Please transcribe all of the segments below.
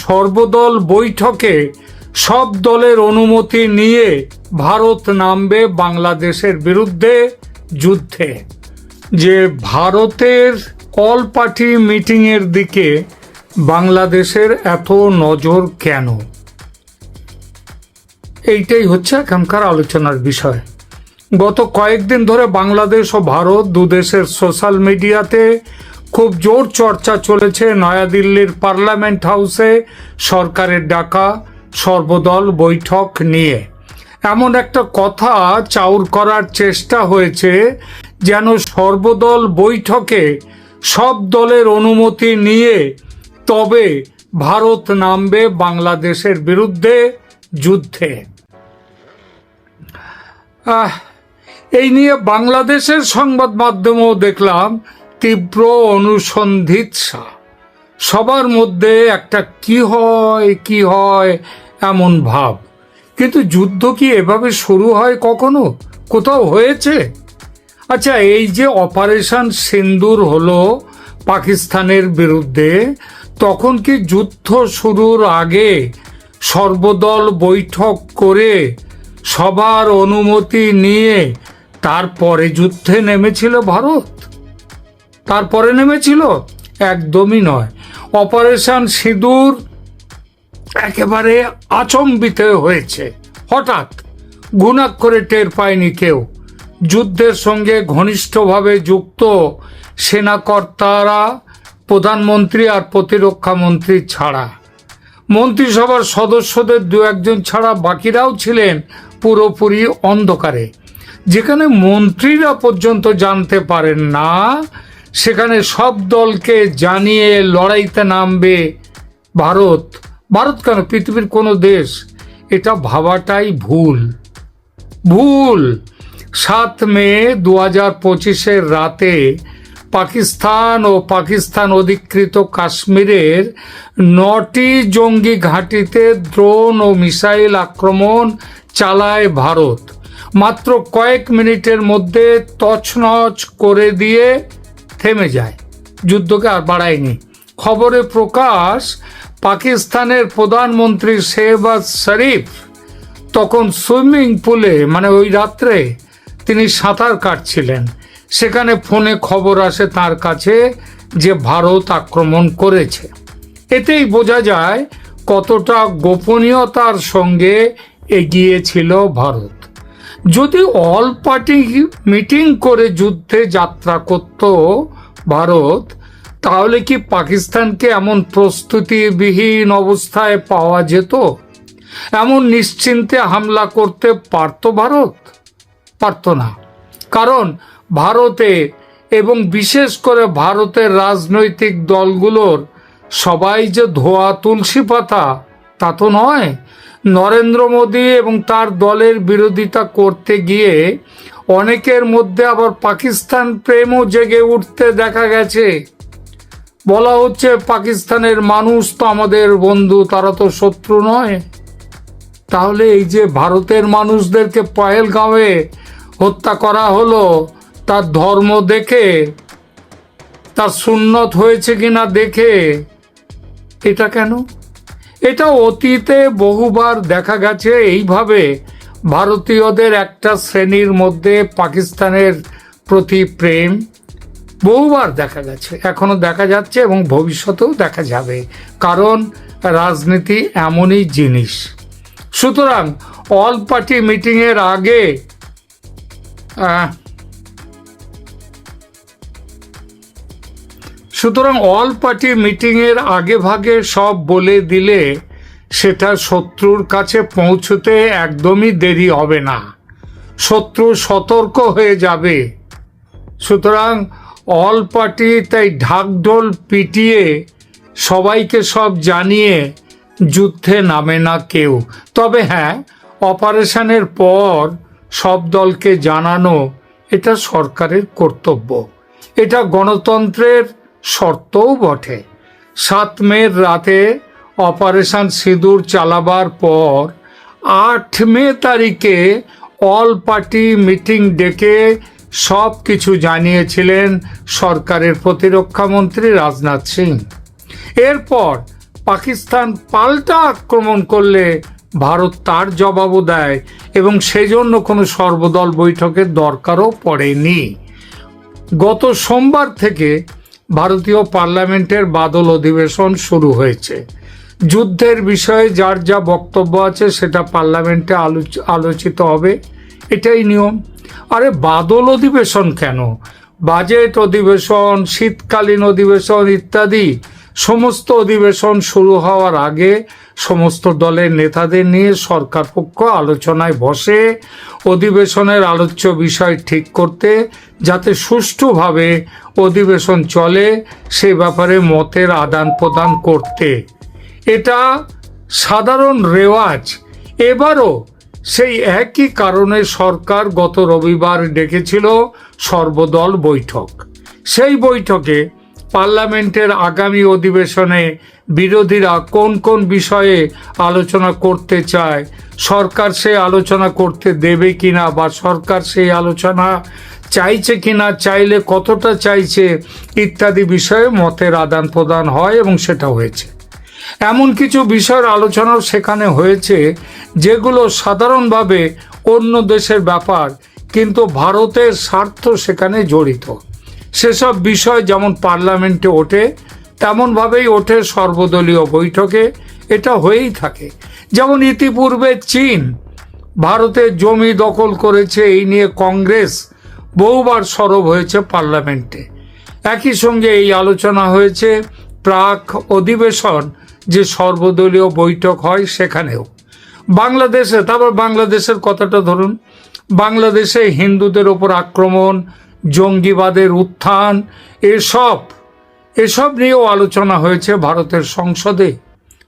সর্বদল বৈঠকে সব দলের অনুমতি নিয়ে ভারত নামবে বাংলাদেশের বিরুদ্ধে যুদ্ধে। যে ভারতের অল পার্টি মিটিংয়ের দিকে বাংলাদেশের এত নজর কেন, এইটাই হচ্ছে এখানকার আলোচনার বিষয়। গত কয়েকদিন ধরে বাংলাদেশ ও ভারত দুদেশের সোশ্যাল মিডিয়াতে খুব জোর চর্চা চলেছে নয়াদিল্লির পার্লামেন্ট হাউসে সরকারের ডাকা সর্বদল বৈঠক নিয়ে। এমন একটা কথা চাউর করার চেষ্টা হয়েছে যেন সর্বদল বৈঠকে সব দলের অনুমতি নিয়ে তবে ভারত নামবে বাংলাদেশের বিরুদ্ধে যুদ্ধে। এই নিয়ে বাংলাদেশের সংবাদ মাধ্যমেও দেখলাম তীব্র অনুসন্ধিৎসা। সবার মধ্যে একটা কি হয় এমন ভাব। কিন্তু যুদ্ধ কি এভাবে শুরু হয় কখনো? কোথাও হয়েছে? আচ্ছা, এই যে অপারেশন সিন্দুর হলো পাকিস্তানের বিরুদ্ধে, তখন কি যুদ্ধ শুরুর আগে সর্বদল বৈঠক করে সবার অনুমতি নিয়ে তারপরে যুদ্ধে নেমেছিল ভারত? তারপরে নেমেছিল? একদমই নয়। অপারেশন সিঁদুর একেবারে আচম্বিত হয়েছে, হঠাৎ গুনাক করে টের পায়নি কেউ। যুদ্ধের সঙ্গে ঘনিষ্ঠভাবে যুক্ত সেনাকর্তারা, প্রধানমন্ত্রী আর প্রতিরক্ষা মন্ত্রী ছাড়া, মন্ত্রিসভার সদস্যদের দু একজন ছাড়া বাকিরাও ছিলেন পুরোপুরি অন্ধকারে। যেখানে মন্ত্রীরা পর্যন্ত জানতে পারেন না, সেখানে সব দলকে জানিয়ে লড়াইতে নামবে ভারত। ভারত কেন, পৃথিবীর কোনো দেশ? এটা ভাবাটাই ভুল। 7 মে 2025 রাতে পাকিস্তান ও পাকিস্তান অধিকৃত কাশ্মীরের 9টি জঙ্গি ঘাঁটিতে ড্রোন ও মিসাইল আক্রমণ চালায় ভারত। মাত্র কয়েক মিনিটের মধ্যে তছনছ করে দিয়ে থেমে যায়, যুদ্ধকে আর বাড়ায়নি। খবরে প্রকাশ, পাকিস্তানের প্রধানমন্ত্রী শেহবাজ শরীফ তখন সুইমিং পুলে, মানে ওই রাত্রে তিনি সাঁতার কাটছিলেন। সেখানে ফোনে খবর আসে তার কাছে যে ভারত আক্রমণ করেছে। এতেই বোঝা যায় কতটা গোপনীয়তার সঙ্গে এগিয়েছিল ভারত। যদি অল পার্টি মিটিং করে যুদ্ধে যাত্রা করত ভারত, তাহলে কি পাকিস্তানকে এমন প্রস্তুতিবিহীন অবস্থায় পাওয়া যেত? এমন নিশ্চিন্তে হামলা করতে পারত ভারত? পারত না। কারণ ভারতে এবং বিশেষ করে ভারতের রাজনৈতিক দলগুলোর সবাই যে ধোয়া তুলসী পাতা তা তো নয়। নরেন্দ্র মোদী এবং তার দলের বিরোধিতা করতে গিয়ে অনেকের মধ্যে আবার পাকিস্তান প্রেমও জেগে উঠতে দেখা গেছে। বলা হচ্ছে, পাকিস্তানের মানুষ তো আমাদের বন্ধু, তারা তো শত্রু নয়। তাহলে এই যে ভারতের মানুষদেরকে পহেলগাঁওয়ে হত্যা করা হলো, তার ধর্ম দেখে, তার সুন্নত হয়েছে কিনা দেখে, এটা কেন? এটা অতীতে বহুবার দেখা গেছে। এইভাবে ভারতীয়দের একটা শ্রেণীর মধ্যে পাকিস্তানের প্রতি প্রেম বহুবার দেখা গেছে, এখনো দেখা যাচ্ছে এবং ভবিষ্যতেও দেখা যাবে। কারণ রাজনীতি এমনই জিনিস। সুতরাং অল পার্টি মিটিংয়ের আগে আগে ভাগে সব বলে দিলে সেটা শত্রুর কাছে পৌঁছতে একদমই দেরি হবে না। শত্রু সতর্ক হয়ে যাবে। সুতরাং অল পার্টি তাই ঢাকঢোল পিটিয়ে সবাইকে সব জানিয়ে যুদ্ধে নামে না কেউ। তবে হ্যাঁ, অপারেশনের পর সব দলকে জানানো এটা সরকারের কর্তব্য। এটা গণতন্ত্রের শর্তও বটে। 7 মের রাতে অপারেশন সিঁদুর চালাবার পর 8 মে তারিখে অল পার্টি মিটিং ডেকে সব কিছু জানিয়েছিলেন সরকারের প্রতিরক্ষা মন্ত্রী রাজনাথ সিং। এরপর পাকিস্তান পাল্টা আক্রমণ করলে ভারত তার জবাবও দেয় এবং সেজন্য কোনো সর্বদল বৈঠকের দরকারও পড়েনি। গত সোমবার থেকে ভারতীয় পার্লামেন্টের বাদল অধিবেশন শুরু হয়েছে। যুদ্ধের বিষয়ে যার যা বক্তব্য আছে সেটা পার্লামেন্টে আলোচিত হবে, এটাই নিয়ম। আরে বাদল অধিবেশন কেন? বাজেট অধিবেশন, শীতকালীন অধিবেশন ইত্যাদি সমস্ত অধিবেশন শুরু হওয়ার আগে সমস্ত দলের নেতাদের নিয়ে সরকার পক্ষ আলোচনায় বসে অধিবেশনের আলোচ্য বিষয় ঠিক করতে, যাতে সুষ্ঠুভাবে অধিবেশন চলে সে ব্যাপারে মতের আদান প্রদান করতে। এটা সাধারণ রেওয়াজ। এবারও সেই একই কারণে সরকার গত রবিবার ডেকেছিল সর্বদল বৈঠক। সেই বৈঠকে পার্লামেন্টের আগামী অধিবেশনে বিরোধীরা কোন কোন বিষয়ে আলোচনা করতে চায়, সরকার সেই আলোচনা করতে দেবে কিনা, বা সরকার সেই আলোচনা চাইছে কিনা, চাইলে কতটা চাইছে ইত্যাদি বিষয়ে মতের আদান প্রদান হয় এবং সেটা হয়েছে। এমন কিছু বিষয়ের আলোচনাও সেখানে হয়েছে যেগুলো সাধারণভাবে অন্য দেশের ব্যাপার, কিন্তু ভারতের স্বার্থ সেখানে জড়িত। সেসব বিষয় যেমন পার্লামেন্টে ওঠে তেমনভাবেই ওঠে সর্বদলীয় বৈঠকে, এটা হয়েই থাকে। যেমন ইতিপূর্বে চীন ভারতের জমি দখল করেছে, এই নিয়ে কংগ্রেস বহুবার সরব হয়েছে পার্লামেন্টে। একই সঙ্গে এই আলোচনা হয়েছে প্রাক অধিবেশন যে সর্বদলীয় বৈঠক হয় সেখানেও। বাংলাদেশে, তারপর বাংলাদেশের কথাটা ধরুন, বাংলাদেশে হিন্দুদের ওপর আক্রমণ, জঙ্গিবাদের উত্থান, এসব নিয়েও আলোচনা হয়েছে ভারতের সংসদে।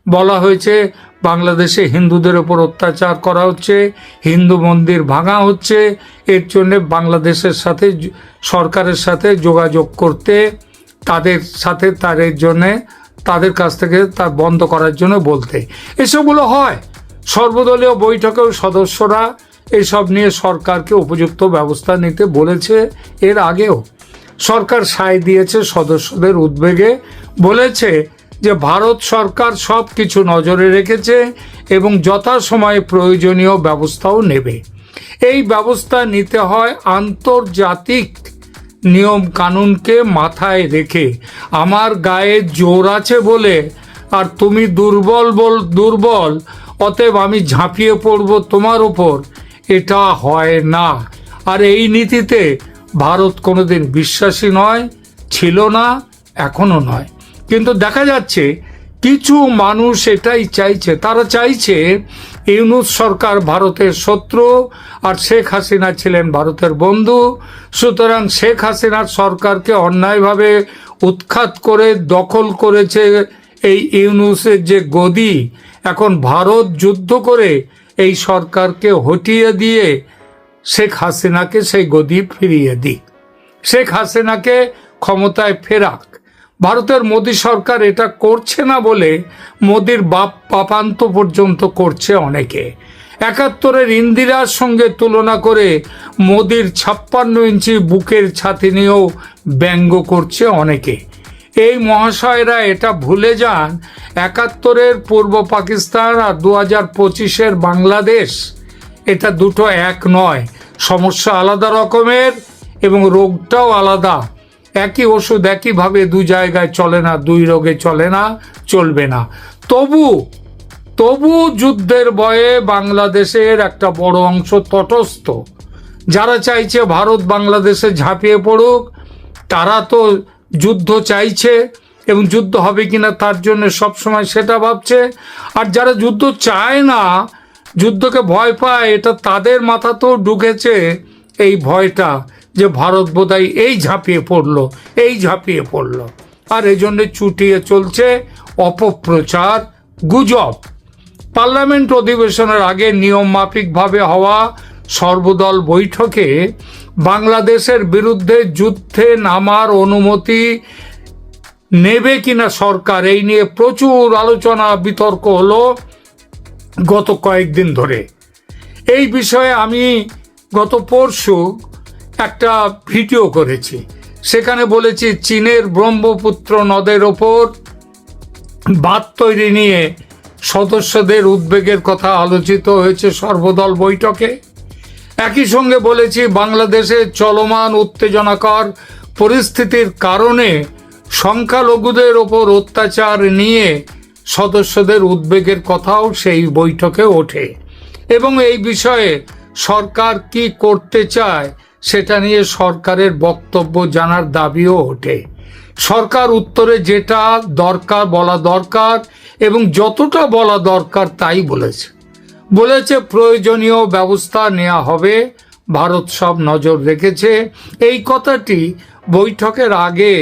বলা হয়েছে বাংলাদেশে হিন্দুদের ওপর অত্যাচার করা হচ্ছে, হিন্দু মন্দির ভাঙা হচ্ছে, এর জন্য বাংলাদেশের সাথে সরকারের সাথে যোগাযোগ করতে, তাদের কাছ থেকে তা বন্ধ করার জন্য বলতে। এসবগুলো হয় সর্বদলীয় বৈঠকেও সদস্যরা এসব নিয়ে সরকারকে উপযুক্ত ব্যবস্থা নিতে বলেছে। এর আগেও সরকার সায় দিয়েছে সদস্যদের উদ্বেগে, বলেছে যে ভারত সরকার সব কিছু নজরে রেখেছে এবং যথাসময়ে প্রয়োজনীয় ব্যবস্থাও নেবে। এই ব্যবস্থা নিতে হয় আন্তর্জাতিক নিয়ম কানুনকে মাথায় রেখে। আমার গায়ে জোর আছে বলে আর তুমি দুর্বল অতএব আমি ঝাঁপিয়ে পড়ব তোমার ওপর, এটা হয় না। আর এই নীতিতে ভারত কোনোদিন বিশ্বাসী নয়, ছিল না, এখনো নয়। কিন্তু দেখা যাচ্ছে কিছু মানুষ এটাই চাইছে। তারা চাইছে ইউনূস সরকার ভারতের শত্রু আর শেখ হাসিনা ছিলেন ভারতের বন্ধু, সুতরাং শেখ হাসিনার সরকারকে অন্যায়ভাবে উৎখাত করে দখল করেছে এই ইউনূসের যে গদি, এখন ভারত যুদ্ধ করে এই সরকারকে হটিয়ে দিয়ে শেখ হাসিনাকে সেই গদি ফিরিয়ে দিক, শেখ হাসিনাকে ক্ষমতায় ফেরাক। ভারতের মোদী সরকার এটা করছে না বলে মোদীর পাপান্ত পর্যন্ত করছে অনেকে। ৭১-এর ইন্দিরার সঙ্গে তুলনা করে মোদীর ৫৬ ইঞ্চি বুকের ছাতি নিয়েও ব্যঙ্গ করছে অনেকে। এই মহাশয়রা এটা ভুলে যান ৭১-এর পূর্ব পাকিস্তান আর ২০২৫-এর বাংলাদেশ, এটা দুটো এক নয়। সমস্যা আলাদা রকমের এবং রোগটাও আলাদা। একই ওষুধ একইভাবে দু জায়গায় চলে না, দুই রোগে চলে না, চলবে না। তবু যুদ্ধের ভয়ে বাংলাদেশের একটা বড় অংশ তটস্থ। যারা চাইছে ভারত বাংলাদেশে ঝাঁপিয়ে পড়ুক, তারা তো যুদ্ধ চাইছে এবং যুদ্ধ হবে কিনা তার জন্য সবসময় সেটা ভাবছে। আর যারা যুদ্ধ চায় না, যুদ্ধকে ভয় পায়, এটা তাদের মাথাতেও ঢুকেছে এই ভয়টা যে ভারত বোধহয় এই ঝাঁপিয়ে পড়লো। আর এই জন্য চুটিয়ে চলছে অপপ্রচার, গুজব। পার্লামেন্ট অধিবেশনের আগে নিয়ম মাফিকভাবে হওয়া সর্বদল বৈঠকে বাংলাদেশের বিরুদ্ধে যুদ্ধে নামার অনুমতি নেবে কিনা সরকার, এই নিয়ে প্রচুর আলোচনা বিতর্ক হলো গত কয়েকদিন ধরে। এই বিষয়ে আমি গত পরশু একটা ভিডিও করেছি, সেখানে বলেছি চীনের ব্রহ্মপুত্র নদের ওপর বাঁধ তৈরি নিয়ে সদস্যদের উদ্বেগের কথা আলোচিত হয়েছে সর্বদল বৈঠকে। একই সঙ্গে বলেছি, বাংলাদেশে চলমান উত্তেজনাকর পরিস্থিতির কারণে সংখ্যালঘুদের ওপর অত্যাচার নিয়ে সদস্যদের উদ্বেগের কথাও সেই বৈঠকে ওঠে এবং এই বিষয়ে সরকার কি করতে চায় সেটা নিয়ে সরকারের বক্তব্য জানার দাবিও ওঠে। সরকার উত্তরে যেটা দরকার বলা দরকার এবং যতটা বলা দরকার তাই বলেছে প্রয়োজনীয় ব্যবস্থা নেওয়া হবে, ভারত সব নজর রেখেছে। এই কথাটি বৈঠকের আগে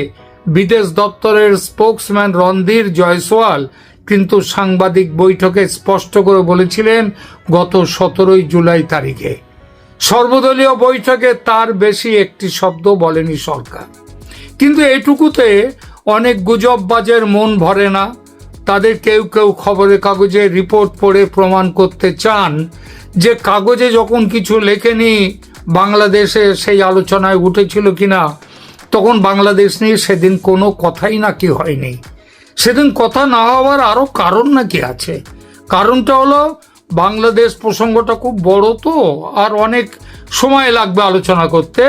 বিদেশ দপ্তরের স্পোকসম্যান রণধীর জয়সওয়াল কিন্তু সাংবাদিক বৈঠকে স্পষ্ট করে বলেছিলেন গত 17 জুলাই তারিখে। সর্বদলীয় বৈঠকে তার বেশি একটি শব্দ বলেনি সরকার। কিন্তু এটুকুতে অনেক গুজববাজের মন ভরে না। তাদের কেউ কেউ খবরের কাগজে রিপোর্ট পড়ে প্রমাণ করতে চান যে কাগজে যখন কিছু লেখেনি বাংলাদেশে সেই আলোচনায় উঠেছিল কিনা, তখন বাংলাদেশ নিয়ে সেদিন কোনো কথাই নাকি হয়নি। সেদিন কথা না হওয়ার আরও কারণ নাকি আছে। কারণটা হলো বাংলাদেশ প্রসঙ্গটা খুব বড় তো, আর অনেক সময় লাগবে আলোচনা করতে।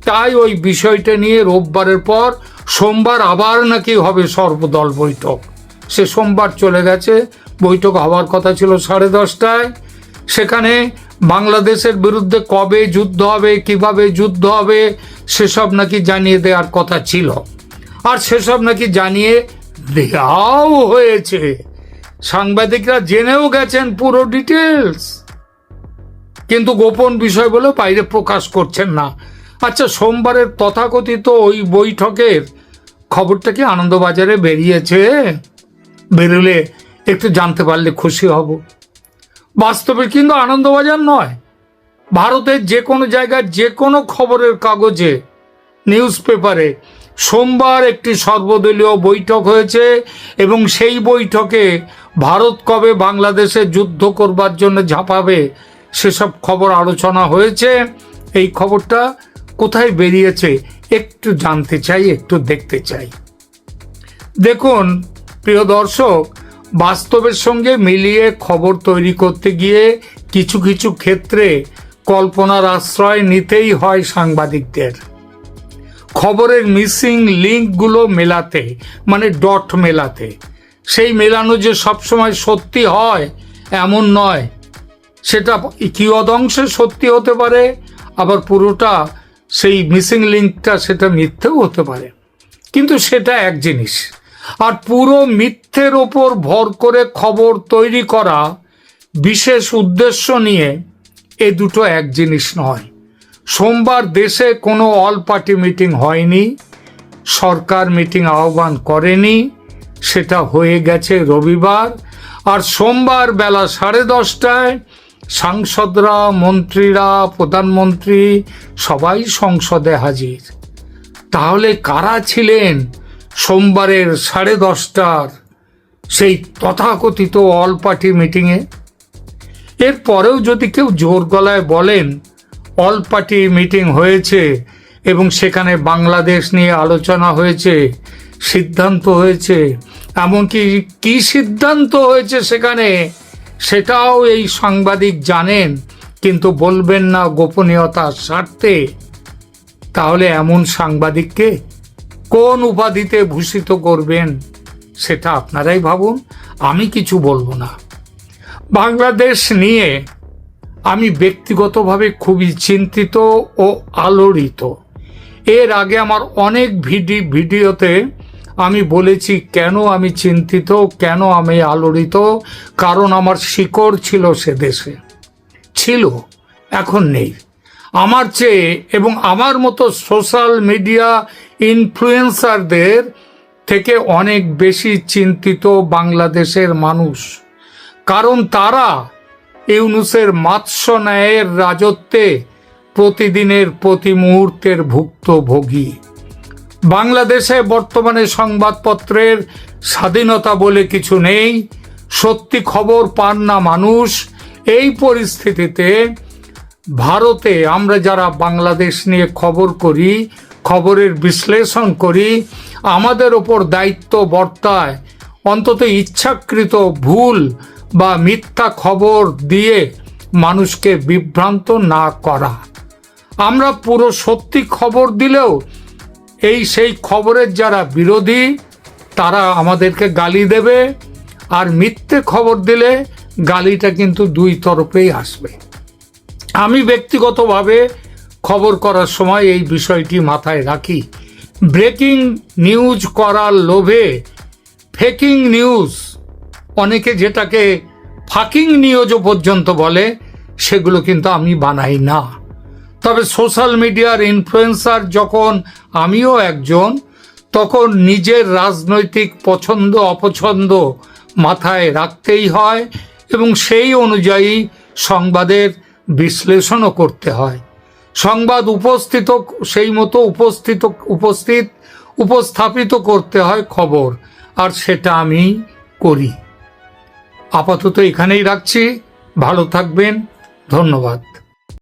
তাই ওই বিষয়টা নিয়ে রোববারের পর সোমবার আবার নাকি হবে সর্বদল বৈঠক। সে সোমবার চলে গেছে। বৈঠক হওয়ার কথা ছিল 10:30টায়। সেখানে বাংলাদেশের বিরুদ্ধে কবে যুদ্ধ হবে, কিভাবে যুদ্ধ হবে সেসব নাকি জানিয়ে দেওয়ার কথা ছিল, আর সেসব নাকি জানিয়ে দেওয়াও হয়েছে। সাংবাদিকরা জেনেও গেছেন পুরো ডিটেলস, কিন্তু গোপন বিষয় বলে বাইরে প্রকাশ করছেন না। আচ্ছা, সোমবারের তথাকথিত ওই বৈঠকের খবরটা কি আনন্দবাজারে বেরিয়েছে? বেরোলে একটু জানতে পারলে খুশি হব। বাস্তবে কিন্তু আনন্দবাজার নয়, ভারতের যে কোনো জায়গায় যে কোনো খবরের কাগজে, নিউজ পেপারে সোমবার একটি সর্বদলীয় বৈঠক হয়েছে এবং সেই বৈঠকে ভারত কবে বাংলাদেশে যুদ্ধ করবার জন্য ঝাঁপাবে সেসব খবর আলোচনা হয়েছে। এই খবরটা কোথায় বেরিয়েছে একটু জানতে চাই, একটু দেখতে চাই। দেখুন প্রিয় দর্শক, বাস্তবের সঙ্গে মিলিয়ে খবর তৈরি করতে গিয়ে কিছু কিছু ক্ষেত্রে কল্পনার আশ্রয় নিতেই হয় সাংবাদিকদের। খবরের মিসিং লিঙ্কগুলো মেলাতে, মানে ডট মেলাতে। সেই মেলানো যে সবসময় সত্যি হয় এমন নয়, সেটা কিয়দংশে সত্যি হতে পারে, আবার পুরোটা সেই মিসিং লিঙ্কটা সেটা মিথ্যেও হতে পারে। কিন্তু সেটা এক জিনিস, আর পুরো মিথ্যের ওপর ভর করে খবর তৈরি করা বিশেষ উদ্দেশ্য নিয়ে, এ দুটো এক জিনিস নয়। সোমবার দেশে কোনো অল পার্টি মিটিং হয়নি, সরকার মিটিং আহ্বান করেনি, সেটা হয়ে গেছে রবিবার। আর সোমবার বেলা 10:30টায় সাংসদরা, মন্ত্রীরা, প্রধানমন্ত্রী সবাই সংসদে হাজির। তাহলে কারা ছিলেন সোমবারের 10:30টার সেই তথাকথিত অল পার্টি মিটিংয়ে? এরপরেও যদি কেউ জোর গলায় বলেন অল পার্টি মিটিং হয়েছে এবং সেখানে বাংলাদেশ নিয়ে আলোচনা হয়েছে, সিদ্ধান্ত হয়েছে, এমনকি কি সিদ্ধান্ত হয়েছে সেখানে সেটাও এই সাংবাদিক জানেন, কিন্তু বলবেন না গোপনীয়তার স্বার্থে, তাহলে এমন সাংবাদিককে কোন উপাধিতে ভূষিত করবেন সেটা আপনারাই ভাবুন। আমি কিছু বলবো না। বাংলাদেশ নিয়ে আমি ব্যক্তিগতভাবে খুবই চিন্তিত ও আলোড়িত। এর আগে আমার অনেক ভিডিওতে আমি বলেছি কেন আমি চিন্তিত, কেন আমি আলোড়িত। কারণ আমার শিকড় ছিল সে দেশে, ছিল, এখন নেই। আমার চেয়ে এবং আমার মতো সোশ্যাল মিডিয়া ইনফ্লুয়েন্সারদের থেকে অনেক বেশি চিন্তিত বাংলাদেশের মানুষ। কারণ তারা ইউনূসের মাৎস্য ন্যায়ের রাজত্বে প্রতিদিনের প্রতি মুহূর্তের ভুক্তভোগী। বাংলাদেশে বর্তমানে সংবাদপত্রের স্বাধীনতা বলে কিছু নেই, সত্যি খবর পান না মানুষ। এই পরিস্থিতিতে ভারতে আমরা যারা বাংলাদেশ নিয়ে খবর করি, খবরের বিশ্লেষণ করি, আমাদের ওপর দায়িত্ব বর্তায় অন্তত ইচ্ছাকৃত ভুল বা মিথ্যা খবর দিয়ে মানুষকে বিভ্রান্ত না করা। আমরা পুরো সত্যি খবর দিলেও সেই খবরের যারা বিরোধী তারা আমাদেরকে গালি দেবে, আর মিথ্যে খবর দিলে গালিটা কিন্তু দুই তরফেই আসবে। আমি ব্যক্তিগতভাবে খবর করার সময় এই বিষয়টি মাথায় রাখি। ব্রেকিং নিউজ করার লোভে ফেকিং নিউজ, অনেকে যেটাকে ফাকিং নিউজও পর্যন্ত বলে, সেগুলো কিন্তু আমি বানাই না। তবে সোশ্যাল মিডিয়ার ইনফ্লুয়েন্সার যখন আমিও একজন, তখন নিজের রাজনৈতিক পছন্দ অপছন্দ মাথায় রাখতেই হয় এবং সেই অনুযায়ী সংবাদের বিশ্লেষণও করতে হয়। সংবাদ সেই মতো উপস্থাপিত করতে হয় খবর, আর সেটা আমি করি। আপাতত এখানেই রাখছি। ভালো থাকবেন। ধন্যবাদ।